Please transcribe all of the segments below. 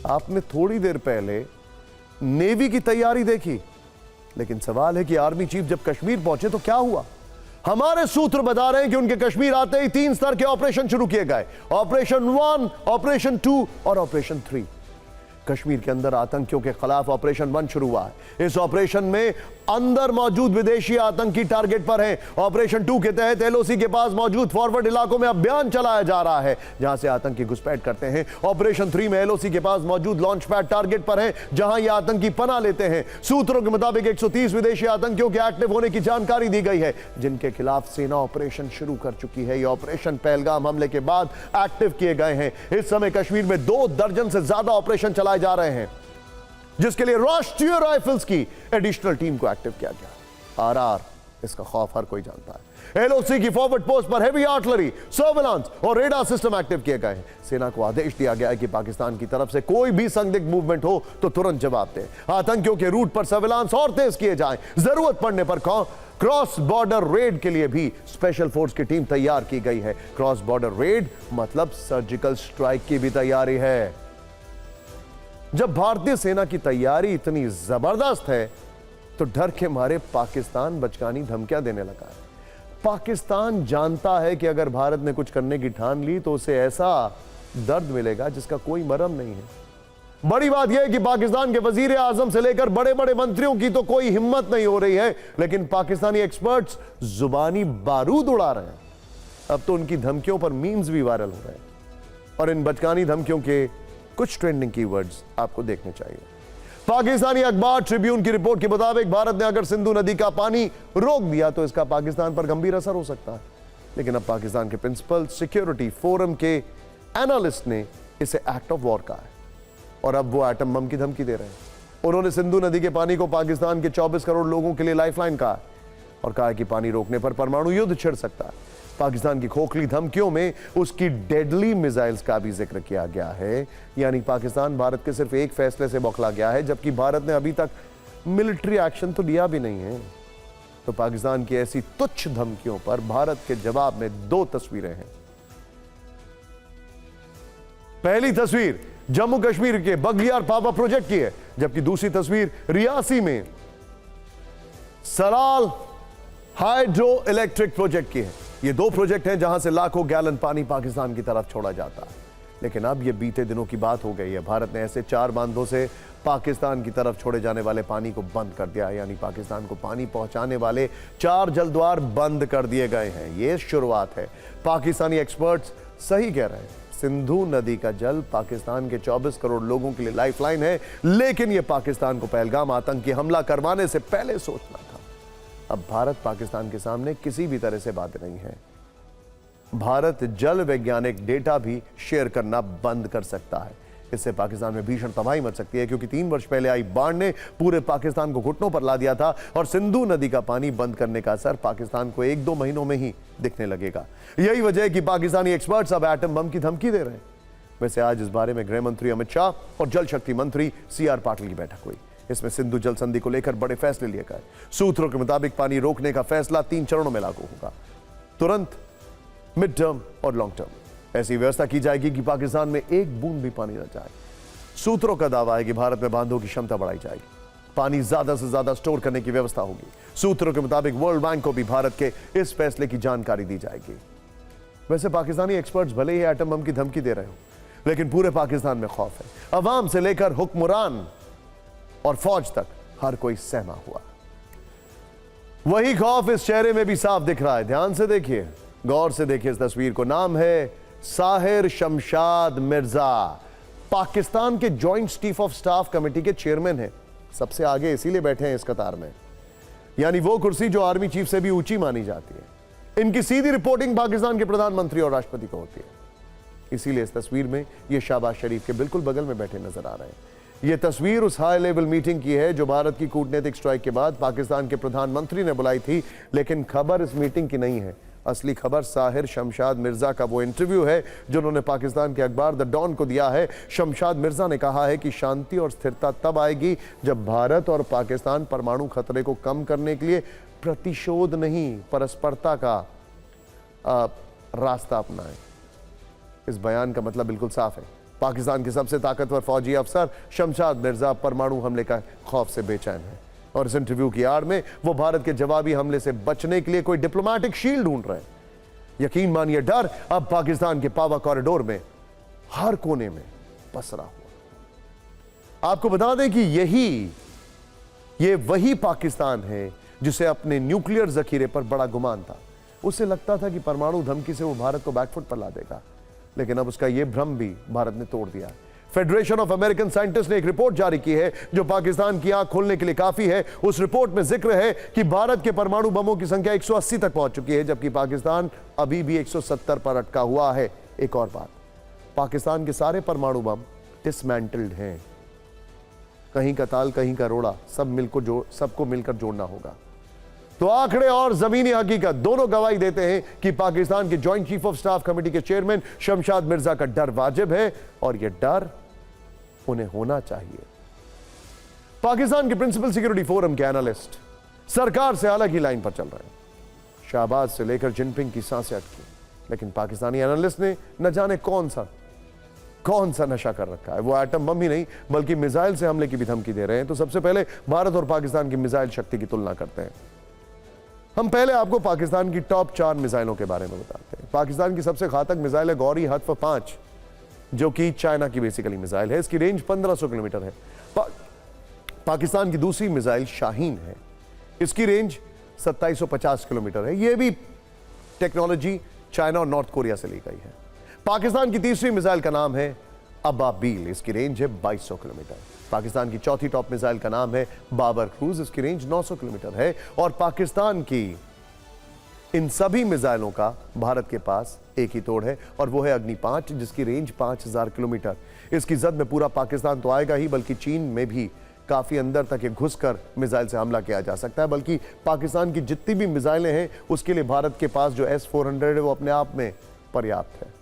आपने थोड़ी देर पहले नेवी की तैयारी देखी, लेकिन सवाल है कि आर्मी चीफ जब कश्मीर पहुंचे तो क्या हुआ? हमारे सूत्र बता रहे हैं कि उनके कश्मीर आते ही 3 स्तर के ऑपरेशन शुरू किए गए, ऑपरेशन 1, ऑपरेशन 2 और ऑपरेशन 3। कश्मीर के अंदर आतंकियों के खिलाफ ऑपरेशन 1 शुरू हुआ है। इस ऑपरेशन में अंदर मौजूद विदेशी आतंकी टारगेट पर हैं। ऑपरेशन 2 के तहत एलओसी के पास मौजूद फॉरवर्ड इलाकों में अभियान चलाया जा रहा है, जहां से आतंकी घुसपैठ करते हैं। ऑपरेशन 3 में एलओसी के पास मौजूद लॉन्च पैड टारगेट पर हैं, जहां ये आतंकी पनाह लेते हैं। सूत्रों के मुताबिक 130 विदेशी आतंकियों के एक्टिव होने की जानकारी दी गई है, जिनके खिलाफ सेना ऑपरेशन शुरू कर चुकी है। ये ऑपरेशन पहलगाम हमले के बाद एक्टिव किए गए हैं। इस समय कश्मीर में 2 दर्जन से ज्यादा ऑपरेशन चलाए जा रहे हैं, जिसके लिए राष्ट्रीय राइफल्स की एडिशनल टीम को एक्टिव किया गया। आरआर, इसका खौफ हर कोई जानता है। एलओसी की फॉरवर्ड पोस्ट पर हेवी आर्टिलरी, सर्विलांस और रेडार सिस्टम एक्टिव किए गए हैं। सेना को आदेश दिया गया है कि पाकिस्तान की तरफ से कोई भी संदिग्ध मूवमेंट हो तो तुरंत जवाब दें। आतंकियों के रूट पर सर्विलांस और तेज किए जाएं। जरूरत पड़ने पर क्रॉस बॉर्डर रेड के लिए भी स्पेशल फोर्स की टीम तैयार की गई है। क्रॉस बॉर्डर रेड मतलब सर्जिकल स्ट्राइक की भी तैयारी है। जब भारतीय सेना की तैयारी इतनी जबरदस्त है तो डर के मारे पाकिस्तान बचकानी धमकियां देने लगा है। पाकिस्तान जानता है कि अगर भारत ने कुछ करने की ठान ली तो उसे ऐसा दर्द मिलेगा जिसका कोई मरहम नहीं है। बड़ी बात यह है कि पाकिस्तान के वजीर आजम से लेकर बड़े बड़े मंत्रियों की तो कोई हिम्मत नहीं हो रही है, लेकिन पाकिस्तानी एक्सपर्ट्स जुबानी बारूद उड़ा रहे हैं। अब तो उनकी धमकियों पर मीम्स भी वायरल हो रहे हैं, और इन बचकानी धमकियों के कुछ ट्रेंडिंग कीवर्ड्स आपको देखने चाहिए। पाकिस्तानी अखबार ट्रिब्यून की रिपोर्ट के मुताबिक भारत ने अगर सिंधु नदी का पानी रोक दिया तो इसका पाकिस्तान पर गंभीर असर हो सकता है। लेकिन अब पाकिस्तान के प्रिंसिपल सिक्योरिटी फोरम के एनालिस्ट ने इसे एक्ट ऑफ वॉर कहा है, और अब वो एटम बम की धमकी दे रहे हैं। उन्होंने सिंधु नदी के पानी को पाकिस्तान के 24 करोड़ लोगों के लिए लाइफलाइन कहा है, और कहा कि पानी रोकने पर परमाणु युद्ध छिड़ सकता है। पाकिस्तान की खोखली धमकियों में उसकी डेडली मिसाइल्स का भी जिक्र किया गया है। यानी पाकिस्तान भारत के सिर्फ एक फैसले से बौखला गया है, जबकि भारत ने अभी तक मिलिट्री एक्शन तो लिया भी नहीं है। तो पाकिस्तान की ऐसी तुच्छ धमकियों पर भारत के जवाब में 2 तस्वीरें हैं। पहली तस्वीर जम्मू कश्मीर के बगलियार पावर प्रोजेक्ट की है, जबकि दूसरी तस्वीर रियासी में सलाल हाइड्रो इलेक्ट्रिक प्रोजेक्ट की है। ये 2 प्रोजेक्ट हैं जहां से लाखों गैलन पानी पाकिस्तान की तरफ छोड़ा जाता है। लेकिन अब ये बीते दिनों की बात हो गई है। भारत ने ऐसे 4 बांधों से पाकिस्तान की तरफ छोड़े जाने वाले पानी को बंद कर दिया है। यानी पाकिस्तान को पानी पहुंचाने वाले 4 जलद्वार बंद कर दिए गए हैं। ये शुरुआत है। पाकिस्तानी एक्सपर्ट्स सही कह रहे हैं, सिंधु नदी का जल पाकिस्तान के 24 करोड़ लोगों के लिए लाइफलाइन है, लेकिन यह पाकिस्तान को पहलगाम आतंकी हमला करवाने से पहले सोचना था। अब भारत पाकिस्तान के सामने किसी भी तरह से बात नहीं है। भारत जल वैज्ञानिक डेटा भी शेयर करना बंद कर सकता है। इससे पाकिस्तान में भीषण तबाही मच सकती है, क्योंकि 3 वर्ष पहले आई बाढ़ ने पूरे पाकिस्तान को घुटनों पर ला दिया था, और सिंधु नदी का पानी बंद करने का असर पाकिस्तान को 1-2 महीनों में ही दिखने लगेगा। यही वजह है कि पाकिस्तानी एक्सपर्ट्स अब एटम बम की धमकी दे रहे हैं। वैसे आज इस बारे में गृह मंत्री अमित शाह और जल शक्ति मंत्री CR पाटिल की बैठक हुई। इसमें सिंधु जल संधि को लेकर बड़े फैसले लिए गए। सूत्रों के मुताबिक पानी रोकने का फैसला 3 चरणों में लागू होगा, तुरंत, मिड टर्म और लॉन्ग टर्म। ऐसी व्यवस्था की जाएगी कि पाकिस्तान में एक बूंद भी पानी न जाए। सूत्रों का दावा है कि भारत में बांधों की क्षमता बढ़ाई जाएगी, पानी ज्यादा से ज्यादा स्टोर करने की व्यवस्था होगी। सूत्रों के मुताबिक वर्ल्ड बैंक को भी भारत के इस फैसले की जानकारी दी जाएगी। वैसे पाकिस्तानी एक्सपर्ट्स भले ही एटम बम की धमकी दे रहे हो, लेकिन पूरे पाकिस्तान में खौफ है। अवाम से लेकर हुक्मरान और फौज तक हर कोई सहमा हुआ। वही खौफ इस चेहरे में भी साफ दिख रहा है। ध्यान से देखिए, गौर से देखिए इस तस्वीर को। नाम है साहिर शमशाद मिर्जा, पाकिस्तान के joint chief of staff committee के चेयरमैन हैं। सबसे आगे इसीलिए बैठे हैं इस कतार में, यानी वो कुर्सी जो आर्मी चीफ से भी ऊंची मानी जाती है। इनकी सीधी रिपोर्टिंग पाकिस्तान के प्रधानमंत्री और राष्ट्रपति को होती है। इसीलिए इस तस्वीर में ये शहबाज शरीफ के बिल्कुल बगल में बैठे नजर आ रहे हैं। यह तस्वीर उस हाई लेवल मीटिंग की है जो भारत की कूटनीतिक स्ट्राइक के बाद पाकिस्तान के प्रधानमंत्री ने बुलाई थी। लेकिन खबर इस मीटिंग की नहीं है। असली खबर साहिर शमशाद मिर्जा का वो इंटरव्यू है जो उन्होंने पाकिस्तान के अखबार द डॉन को दिया है। शमशाद मिर्जा ने कहा है कि शांति और स्थिरता तब आएगी जब भारत और पाकिस्तान परमाणु खतरे को कम करने के लिए प्रतिशोध नहीं, परस्परता का रास्ता अपनाएं। इस बयान का मतलब बिल्कुल साफ है, पाकिस्तान के सबसे ताकतवर फौजी अफसर शमशाद मिर्जा परमाणु हमले का खौफ से बेचैन है और इस इंटरव्यू की आड़ में वो भारत के जवाबी हमले से बचने के लिए कोई डिप्लोमेटिक शील्ड ढूंढ रहे हैं। यकीन मानिए, डर अब पाकिस्तान के पावा कॉरिडोर में हर कोने में पसरा हुआ। आपको बता दें कि ये वही पाकिस्तान है जिसे अपने न्यूक्लियर जखीरे पर बड़ा गुमान था। उसे लगता था कि परमाणु धमकी से वो भारत को बैकफुट पर ला देगा, लेकिन अब उसका यह भ्रम भी भारत ने तोड़ दिया। फेडरेशन ऑफ अमेरिकन साइंटिस्ट ने एक रिपोर्ट जारी की है जो पाकिस्तान की आंख खोलने के लिए काफी है। उस रिपोर्ट में जिक्र है कि भारत के परमाणु बमों की संख्या 180 तक पहुंच चुकी है, जबकि पाकिस्तान अभी भी 170 पर अटका हुआ है। एक और बात, पाकिस्तान के सारे परमाणु बम डिसमेंटल्ड हैं। कहीं का ताल कहीं का रोड़ा, सबको मिलकर जोड़ना होगा। तो आंकड़े और जमीनी हकीकत दोनों गवाही देते हैं कि पाकिस्तान के joint chief of staff committee के चेयरमैन शमशाद मिर्जा का डर वाजिब है और यह डर उन्हें होना चाहिए। पाकिस्तान के प्रिंसिपल सिक्योरिटी फोरम के एनालिस्ट सरकार से अलग ही लाइन पर चल रहे हैं। शाहबाज से लेकर जिनपिंग की सांसें अटकी, लेकिन पाकिस्तानी एनालिस्ट ने न जाने कौन सा नशा कर रखा है। वो एटम बम ही नहीं बल्कि मिसाइल से हमले की भी धमकी दे रहे हैं। तो सबसे पहले भारत और पाकिस्तान की मिसाइल शक्ति की तुलना करते हैं। हम पहले आपको पाकिस्तान की टॉप 4 मिसाइलों के बारे में बताते हैं। पाकिस्तान की सबसे घातक मिसाइल है गौरी हत्फ 5, जो कि चाइना की बेसिकली मिसाइल है। इसकी रेंज 1500 किलोमीटर है। पाकिस्तान की दूसरी मिसाइल शाहीन है, इसकी रेंज 2750 किलोमीटर है। यह भी टेक्नोलॉजी चाइना और नॉर्थ कोरिया से ली गई है। पाकिस्तान की तीसरी मिसाइल का नाम है अबाबील, इसकी रेंज है 2200 किलोमीटर। पाकिस्तान की चौथी टॉप मिसाइल का नाम है बाबर क्रूज, इसकी रेंज 900 किलोमीटर है। और पाकिस्तान की इन सभी मिसाइलों का भारत के पास एक ही तोड़ है और वो है अग्नि 5, जिसकी रेंज 5000 किलोमीटर। इसकी जद में पूरा पाकिस्तान तो आएगा ही, बल्कि चीन में भी काफी अंदर तक ये घुसकर मिसाइल से हमला किया जा सकता है। बल्कि पाकिस्तान की जितनी भी मिसाइलें हैं उसके लिए भारत के पास जो S-400 है वो अपने आप में पर्याप्त है।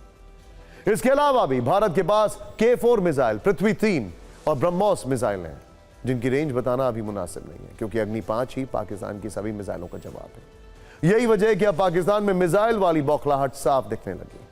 इसके अलावा भी भारत के पास K4 मिसाइल, पृथ्वी 3 और ब्रह्मोस मिसाइल हैं, जिनकी रेंज बताना अभी मुनासिब नहीं है, क्योंकि अग्नि 5 ही पाकिस्तान की सभी मिसाइलों का जवाब है। यही वजह है कि अब पाकिस्तान में मिसाइल वाली बौखलाहट साफ दिखने लगी।